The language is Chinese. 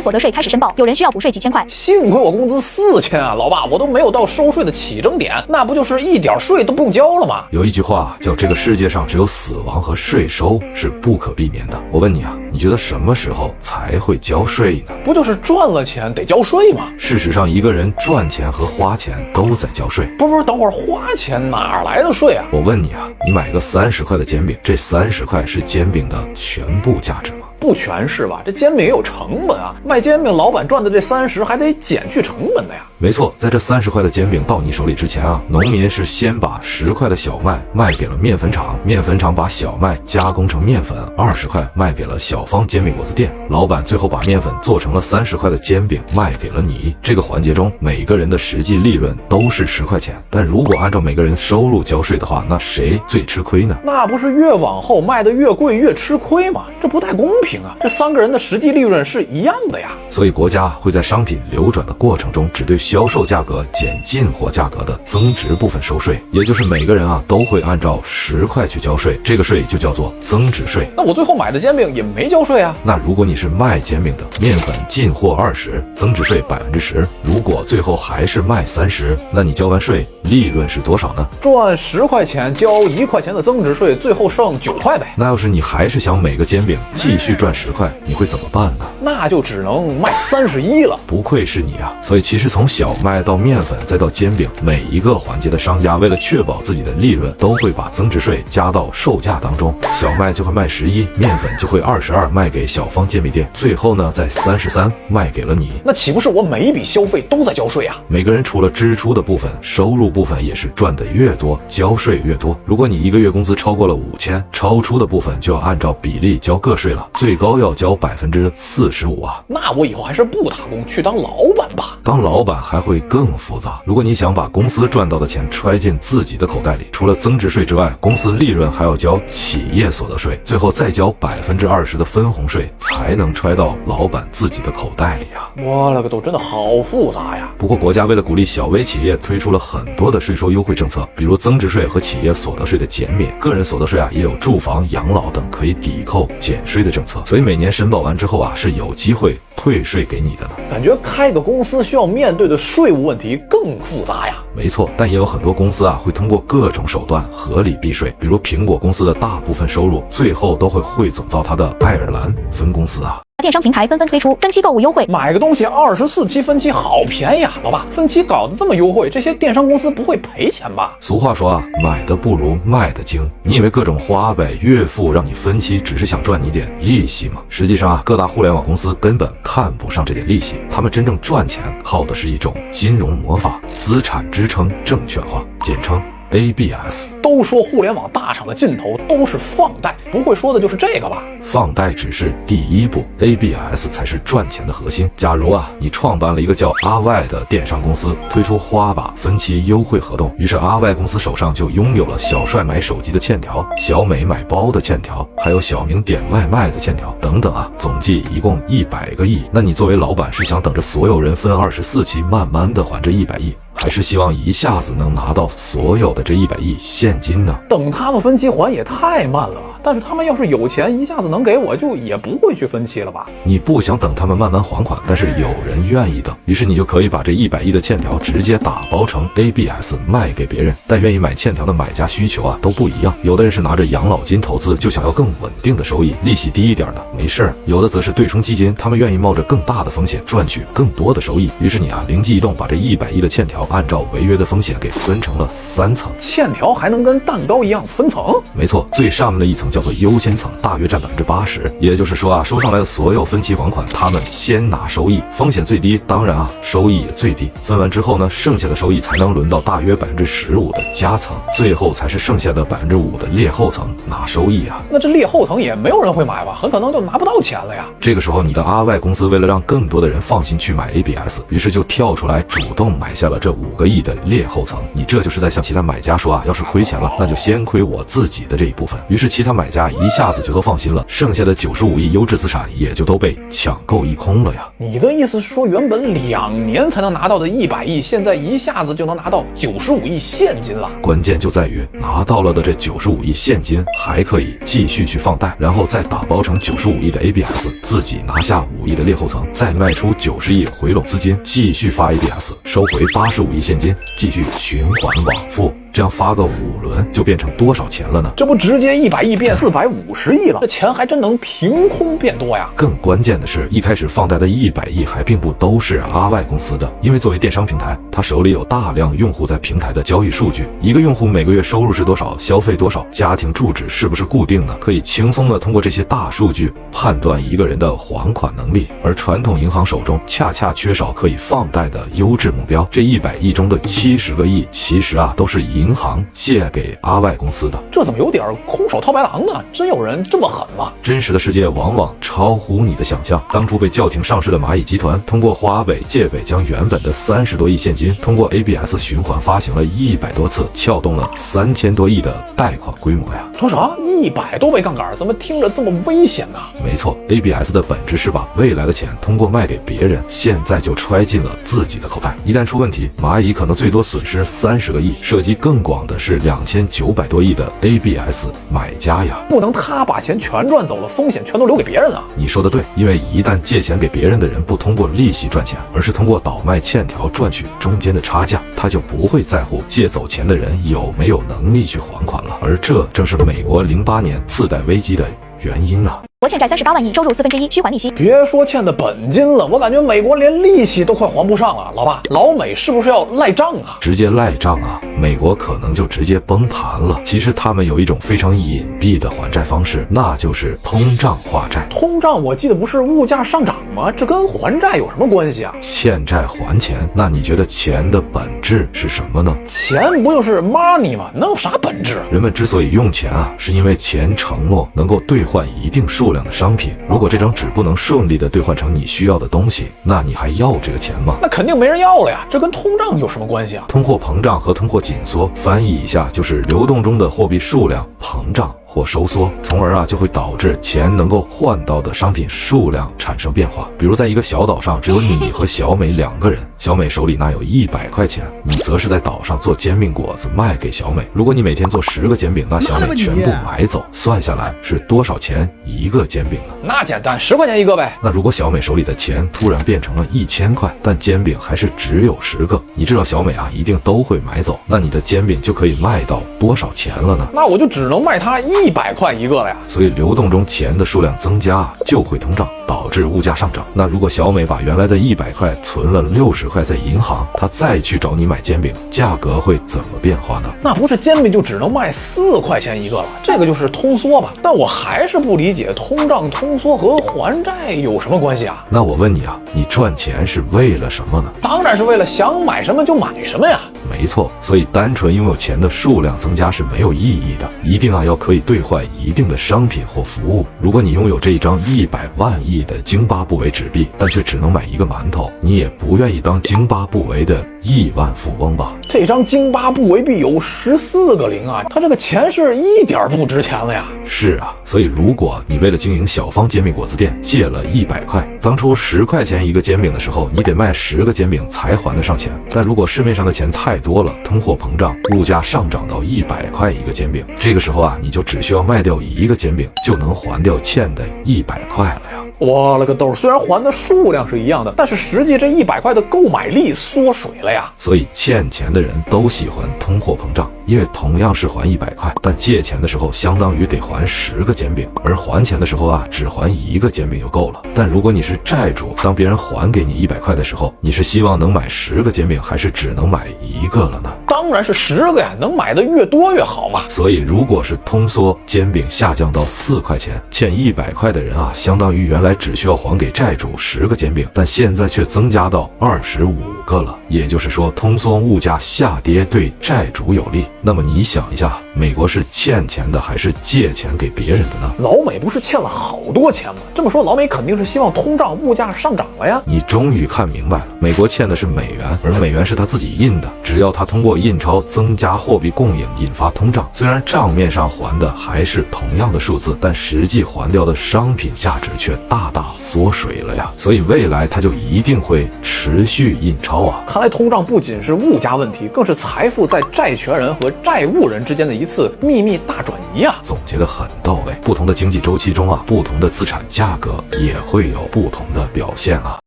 所得税开始申报，有人需要补税几千块。幸亏我工资4000啊，老爸，我都没有到收税的起征点，那不就是一点税都不用交了吗？有一句话叫这个世界上只有死亡和税收是不可避免的。我问你啊，你觉得什么时候才会交税呢？不就是赚了钱得交税吗？事实上，一个人赚钱和花钱都在交税。不是，等会儿花钱哪来的税啊？我问你啊，你买个30块的煎饼，这30块是煎饼的全部价值吗？不全是吧，这煎饼也有成本啊，卖煎饼老板赚的这30还得减去成本的呀。没错，在这30块的煎饼到你手里之前啊，农民是先把10块的小麦卖给了面粉厂，面粉厂把小麦加工成面粉，20块卖给了小方煎饼果子店，老板最后把面粉做成了30块的煎饼卖给了你。这个环节中，每个人的实际利润都是10块钱，但如果按照每个人收入交税的话，那谁最吃亏呢？那不是越往后卖的越贵越吃亏吗？这不太公平啊！这3个人的实际利润是一样的呀。所以国家会在商品流转的过程中，只对销售价格减进货价格的增值部分收税，也就是每个人啊都会按照10块去交税，这个税就叫做增值税。那我最后买的煎饼也没交税啊。那如果你是卖煎饼的，面粉进货20%，增值税10%，如果最后还是卖30%，那你交完税利润是多少呢？赚10块钱交1块钱的增值税，最后剩9块呗。那要是你还是想每个煎饼继续赚10块，你会怎么办呢？那就只能卖31了。不愧是你啊！所以其实从小麦到面粉再到煎饼，每一个环节的商家为了确保自己的利润，都会把增值税加到售价当中。小麦就会卖11，面粉就会22卖给小方煎饼店，最后呢再33卖给了你。那岂不是我每一笔消费都在交税啊？每个人除了支出的部分，收入部分也是赚的越多，交税越多。如果你一个月工资超过了5000，超出的部分就要按照比例交个税了，最高要交45%啊！那我以后还是不打工，去当老板吧。当老板还会更复杂。如果你想把公司赚到的钱揣进自己的口袋里，除了增值税之外，公司利润还要交企业所得税，最后再交20%的分红税，才能揣到老板自己的口袋里啊！我勒个都，真的好复杂呀！不过国家为了鼓励小微企业，推出了很多的税收优惠政策，比如增值税和企业所得税的减免，个人所得税啊也有住房、养老等可以抵扣减税的政策，所以每年申报完之后啊是有机会退税给你的呢。感觉开个公司需要面对的税务问题更复杂呀。没错，但也有很多公司啊会通过各种手段合理避税，比如苹果公司的大部分收入最后都会汇总到它的爱尔兰分公司啊。电商平台纷纷推出分期购物优惠，买个东西24期分期好便宜啊！老爸，分期搞得这么优惠，这些电商公司不会赔钱吧？俗话说啊，买的不如卖的精。你以为各种花呗、月付让你分期，只是想赚你点利息吗？实际上啊，各大互联网公司根本看不上这点利息，他们真正赚钱靠的是一种金融魔法——资产支撑证券化，简称ABS。 都说互联网大厂的尽头都是放贷，不会说的就是这个吧？放贷只是第一步， ABS 才是赚钱的核心。假如啊，你创办了一个叫阿外的电商公司，推出花吧分期优惠活动，于是阿外公司手上就拥有了小帅买手机的欠条、小美买包的欠条，还有小明点外卖的欠条等等啊，总计一共100个亿。那你作为老板是想等着所有人分24期慢慢的还这100亿，还是希望一下子能拿到所有的这100亿现金呢？等他们分期还也太慢了吧？但是他们要是有钱一下子能给我，就也不会去分期了吧？你不想等他们慢慢还款，但是有人愿意等，于是你就可以把这100亿的欠条直接打包成 ABS 卖给别人。但愿意买欠条的买家需求啊都不一样，有的人是拿着养老金投资，就想要更稳定的收益，利息低一点的没事儿；有的则是对冲基金，他们愿意冒着更大的风险赚取更多的收益。于是你啊灵机一动，把这100亿的欠条按照违约的风险给分成了3层。欠条还能跟蛋糕一样分层？没错，最上面的一层叫做优先层，大约占80%。也就是说啊，收上来的所有分期还款，他们先拿收益，风险最低，当然啊，收益也最低。分完之后呢，剩下的收益才能轮到大约15%的夹层，最后才是剩下的5%的劣后层拿收益啊。那这劣后层也没有人会买吧？很可能就拿不到钱了呀。这个时候，你的阿外公司为了让更多的人放心去买 ABS， 于是就跳出来主动买下了这5个亿的劣后层。你这就是在向其他买家说啊，要是亏钱了，那就先亏我自己的这一部分。于是其他买买家一下子就都放心了，剩下的95亿优质资产也就都被抢购一空了呀。你的意思是说，原本2年才能拿到的100亿，现在一下子就能拿到95亿现金了？关键就在于拿到了的这95亿现金还可以继续去放贷，然后再打包成95亿的 ABS， 自己拿下5亿的劣后层，再卖出90亿回笼资金，继续发 ABS， 收回85亿现金，继续循环往复。这样发个5轮就变成多少钱了呢？这不直接100亿变450亿了？这钱还真能凭空变多呀！更关键的是，一开始放贷的100亿还并不都是阿外公司的，因为作为电商平台，他手里有大量用户在平台的交易数据，一个用户每个月收入是多少，消费多少，家庭住址是不是固定的，可以轻松的通过这些大数据判断一个人的还款能力。而传统银行手中恰恰缺少可以放贷的优质目标，这100亿中的70个亿其实都是银行借给阿外公司的。这怎么有点空手套白狼呢？真有人这么狠吗？真实的世界往往超乎你的想象。当初被叫停上市的蚂蚁集团，通过华北借北将原本的30多亿现金，通过 ABS 循环发行了100多次，撬动了3000多亿的贷款规模呀！多少？100多倍杠杆，怎么听着这么危险呢？没错 ，ABS 的本质是把未来的钱通过卖给别人，现在就揣进了自己的口袋。一旦出问题，蚂蚁可能最多损失30个亿，涉及更广的是2900多亿的 ABS 买家呀！不能他把钱全赚走了，风险全都留给别人啊！你说的对，因为一旦借钱给别人的人不通过利息赚钱，而是通过倒卖欠条赚取中间的差价，他就不会在乎借走钱的人有没有能力去还款了。而这正是美国08年次贷危机的原因呢。国欠债38万亿，收入1/4，需还利息。别说欠的本金了，我感觉美国连利息都快还不上了。老爸，老美是不是要赖账啊？直接赖账啊，美国可能就直接崩盘了。其实他们有一种非常隐蔽的还债方式，那就是通胀化债。通胀我记得不是物价上涨吗？这跟还债有什么关系啊？欠债还钱，那你觉得钱的本质是什么呢？钱不就是 money 吗？能有啥本质？人们之所以用钱是因为钱承诺能够兑换一定数量的商品。如果这张纸不能顺利的兑换成你需要的东西，那你还要这个钱吗？那肯定没人要了呀！这跟通胀有什么关系啊？通货膨胀和通货紧缩翻译一下就是流动中的货币数量膨胀或收缩，从而就会导致钱能够换到的商品数量产生变化。比如在一个小岛上，只有你和小美2个人，小美手里那有100块钱，你则是在岛上做煎饼果子卖给小美。如果你每天做10个煎饼，那小美全部买走，算下来是多少钱一个煎饼呢？那简单，10块钱一个呗。那如果小美手里的钱突然变成了1000块，但煎饼还是只有10个，你知道小美一定都会买走，那你的煎饼就可以卖到多少钱了呢？那我就只能卖它100块一个了呀。所以流动中钱的数量增加就会通胀，导致物价上涨。那如果小美把原来的100块存了60块在银行，她再去找你买煎饼，价格会怎么变化呢？那不是煎饼就只能卖4块钱一个了，这个就是通缩吧？但我还是不理解通胀、通缩和还债有什么关系啊？那我问你你赚钱是为了什么呢？当然是为了想买什么就买什么呀。没错，所以单纯拥有钱的数量增加是没有意义的，一定要可以兑换一定的商品或服务。如果你拥有这一张100万亿的津巴布韦纸币，但却只能买一个馒头，你也不愿意当津巴布韦的亿万富翁吧？这张津巴布韦币有14个零啊，它这个钱是一点不值钱了呀。是所以如果你为了经营小方煎饼果子店借了100块，当初10块钱一个煎饼的时候，你得卖10个煎饼才还得上钱。但如果市面上的钱太多了，通货膨胀，物价上涨到100块一个煎饼，这个时候你就只需要卖掉1个煎饼就能还掉欠的100块了呀。我了个豆，虽然还的数量是一样的，但是实际这100块的购买力缩水了呀。所以欠钱的人都喜欢通货膨胀，因为同样是还100块，但借钱的时候相当于得还10个煎饼，而还钱的时候只还1个煎饼就够了。但如果你是债主，当别人还给你100块的时候，你是希望能买10个煎饼，还是只能买1个了呢？当然是10个呀，能买的越多越好嘛。所以如果是通缩，煎饼下降到4块钱，欠100块的人相当于原来只需要还给债主10个煎饼，但现在却增加到25个了。也就是说，通缩物价下跌对债主有利。那么你想一下，美国是欠钱的还是借钱给别人的呢？老美不是欠了好多钱吗？这么说，老美肯定是希望通胀物价上涨了呀。你终于看明白了，美国欠的是美元，而美元是他自己印的。只要他通过印钞增加货币供应，引发通胀，虽然账面上还的还是同样的数字，但实际还掉的商品价值却大大缩水了呀。所以未来他就一定会持续印钞啊。看来通胀不仅是物价问题，更是财富在债权人和债务人之间的一次秘密大转移啊。总结得很到位，不同的经济周期中啊，不同的资产价格也会有不同的表现啊。